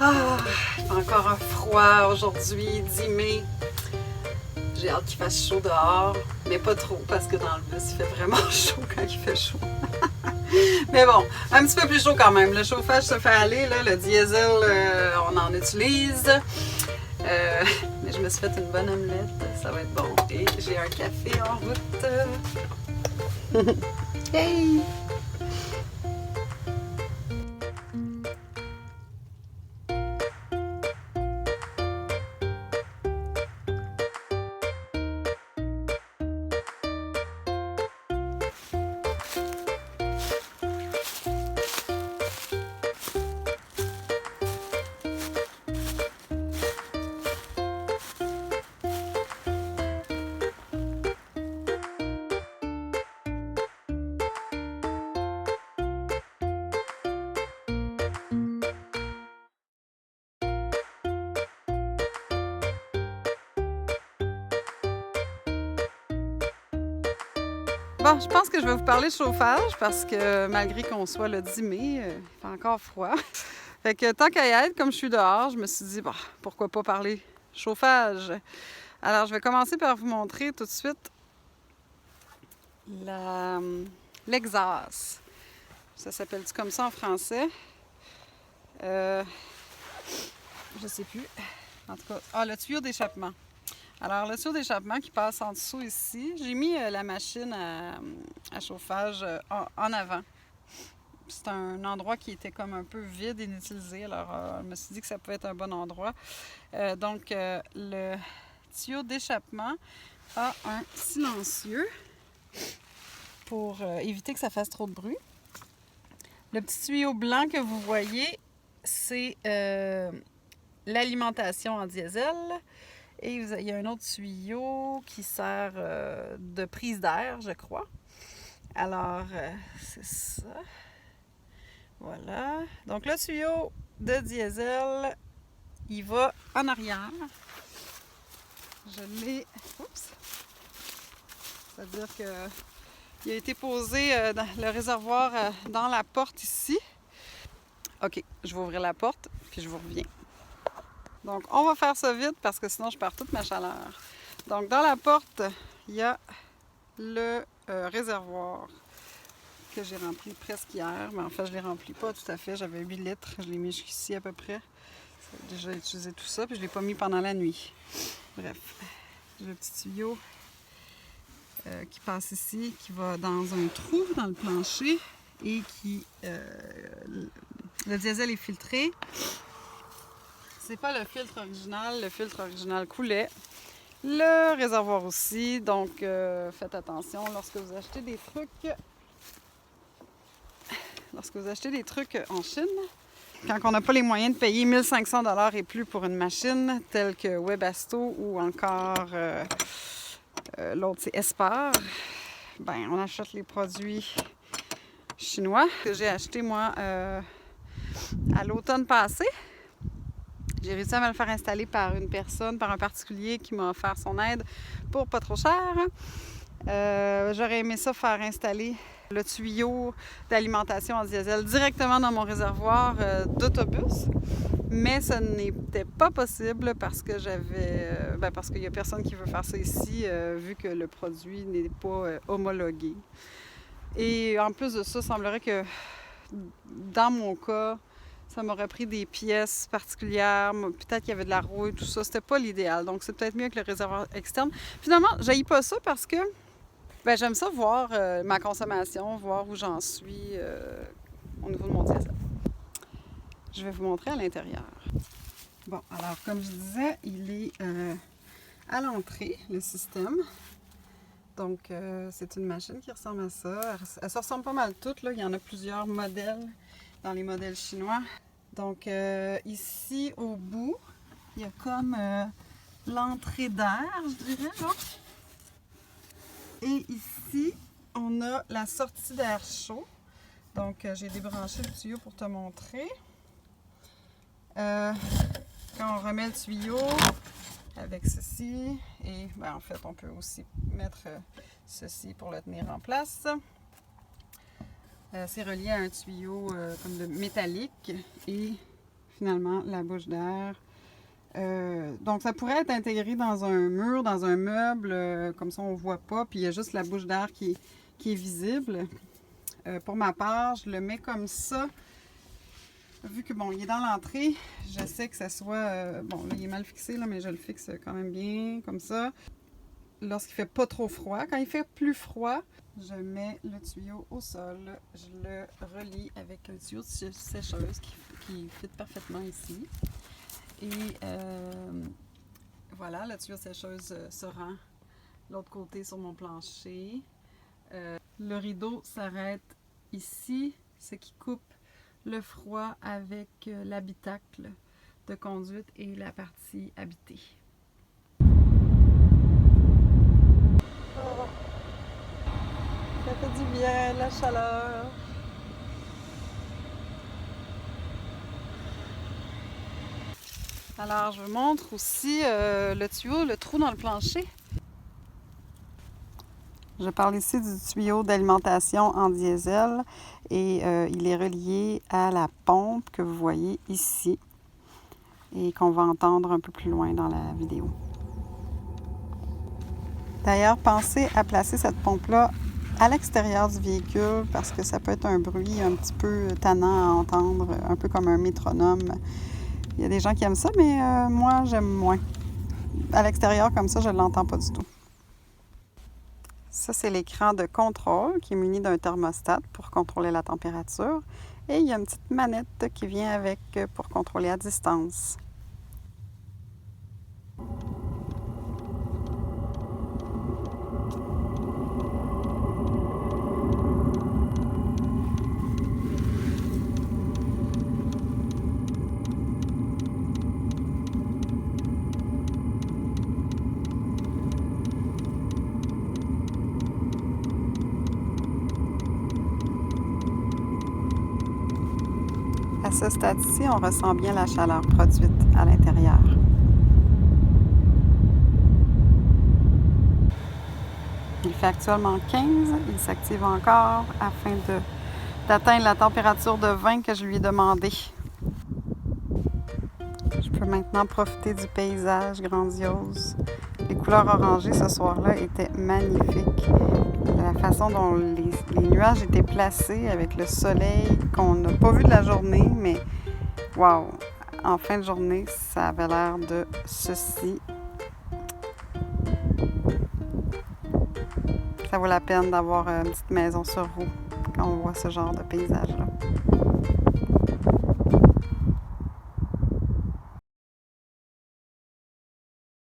Ah, il fait encore un froid aujourd'hui, 10 mai. J'ai hâte qu'il fasse chaud dehors, mais pas trop parce que dans le bus, il fait vraiment chaud quand il fait chaud. Mais bon, un petit peu plus chaud quand même. Le chauffage se fait aller, là, le diesel, on en utilise. Mais je me suis fait une bonne omelette, ça va être bon. Et j'ai un café en route. Hey! Bon, je pense que je vais vous parler de chauffage parce que malgré qu'on soit le 10 mai, il fait encore froid. Fait que tant qu'à y être, comme je suis dehors, je me suis dit, bon, pourquoi pas parler chauffage. Alors, je vais commencer par vous montrer tout de suite l'exhaust. Ça s'appelle-tu comme ça en français? Je sais plus. En tout cas, le tuyau d'échappement. Alors, le tuyau d'échappement qui passe en dessous ici, j'ai mis la machine à chauffage en avant. C'est un endroit qui était comme un peu vide, inutilisé, alors je me suis dit que ça pouvait être un bon endroit. Donc, le tuyau d'échappement a un silencieux pour éviter que ça fasse trop de bruit. Le petit tuyau blanc que vous voyez, c'est l'alimentation en diesel. Et il y a un autre tuyau qui sert de prise d'air, je crois. Alors, c'est ça. Voilà. Donc, le tuyau de diesel, il va en arrière. Je l'ai... Oups! C'est-à-dire qu'il a été posé dans le réservoir dans la porte ici. OK, je vais ouvrir la porte, puis je vous reviens. Donc, on va faire ça vite parce que sinon, je perds toute ma chaleur. Donc, dans la porte, il y a le réservoir que j'ai rempli presque hier. Mais en fait, je ne l'ai rempli pas tout à fait. J'avais 8 litres. Je l'ai mis jusqu'ici à peu près. J'ai déjà utilisé tout ça, puis je ne l'ai pas mis pendant la nuit. Bref, j'ai le petit tuyau qui passe ici, qui va dans un trou dans le plancher et qui... le diesel est filtré. C'est pas le filtre original. Le filtre original coulait. Le réservoir aussi. Donc, faites attention lorsque vous achetez des trucs. Lorsque vous achetez des trucs en Chine, quand on n'a pas les moyens de payer 1500 $ et plus pour une machine, telle que Webasto ou encore l'autre, c'est Espar, ben, on achète les produits chinois que j'ai acheté moi à l'automne passé. J'ai réussi à me le faire installer par une personne, par un particulier qui m'a offert son aide pour pas trop cher. J'aurais aimé ça faire installer le tuyau d'alimentation en diesel directement dans mon réservoir d'autobus, mais ce n'était pas possible parce que parce qu'il n'y a personne qui veut faire ça ici, vu que le produit n'est pas homologué. Et en plus de ça, il semblerait que dans mon cas, ça m'aurait pris des pièces particulières, peut-être qu'il y avait de la rouille, tout ça. C'était pas l'idéal, donc c'est peut-être mieux que le réservoir externe. Finalement, j'haïs pas ça parce que j'aime ça voir ma consommation, voir où j'en suis au niveau de mon diesel. Je vais vous montrer à l'intérieur. Bon, alors comme je disais, il est à l'entrée, le système. Donc, c'est une machine qui ressemble à ça. Elle se ressemble pas mal toutes, là. Il y en a plusieurs modèles dans les modèles chinois. Donc, ici, au bout, il y a comme l'entrée d'air, je dirais, là. Et ici, on a la sortie d'air chaud. Donc, j'ai débranché le tuyau pour te montrer. Quand on remet le tuyau avec ceci, et en fait, on peut aussi mettre ceci pour le tenir en place. C'est relié à un tuyau comme de métallique et finalement la bouche d'air. Donc ça pourrait être intégré dans un mur, dans un meuble, comme ça on ne voit pas, puis il y a juste la bouche d'air qui est visible. Pour ma part, je le mets comme ça. Vu que bon, il est dans l'entrée, j'essaie que ça soit... bon, là il est mal fixé, là, mais je le fixe quand même bien, comme ça. Lorsqu'il fait pas trop froid. Quand il fait plus froid, je mets le tuyau au sol. Je le relie avec le tuyau de sécheuse qui fit parfaitement ici. Et voilà, le tuyau de sécheuse se rend de l'autre côté sur mon plancher. Le rideau s'arrête ici, ce qui coupe le froid avec l'habitacle de conduite et la partie habitée. Ça fait du bien, la chaleur. Alors, je vous montre aussi le tuyau, le trou dans le plancher. Je parle ici du tuyau d'alimentation en diesel et il est relié à la pompe que vous voyez ici et qu'on va entendre un peu plus loin dans la vidéo. D'ailleurs, pensez à placer cette pompe-là à l'extérieur du véhicule parce que ça peut être un bruit un petit peu tannant à entendre, un peu comme un métronome. Il y a des gens qui aiment ça, mais moi, j'aime moins. À l'extérieur, comme ça, je ne l'entends pas du tout. Ça, c'est l'écran de contrôle qui est muni d'un thermostat pour contrôler la température. Et il y a une petite manette qui vient avec pour contrôler à distance. À ce stade-ci, on ressent bien la chaleur produite à l'intérieur. Il fait actuellement 15, il s'active encore afin d'atteindre la température de 20 que je lui ai demandé. Je peux maintenant profiter du paysage grandiose. Les couleurs orangées ce soir-là étaient magnifiques. La façon dont les nuages étaient placés avec le soleil qu'on n'a pas vu de la journée, mais wow! En fin de journée, ça avait l'air de ceci. Ça vaut la peine d'avoir une petite maison sur roue quand on voit ce genre de paysage-là.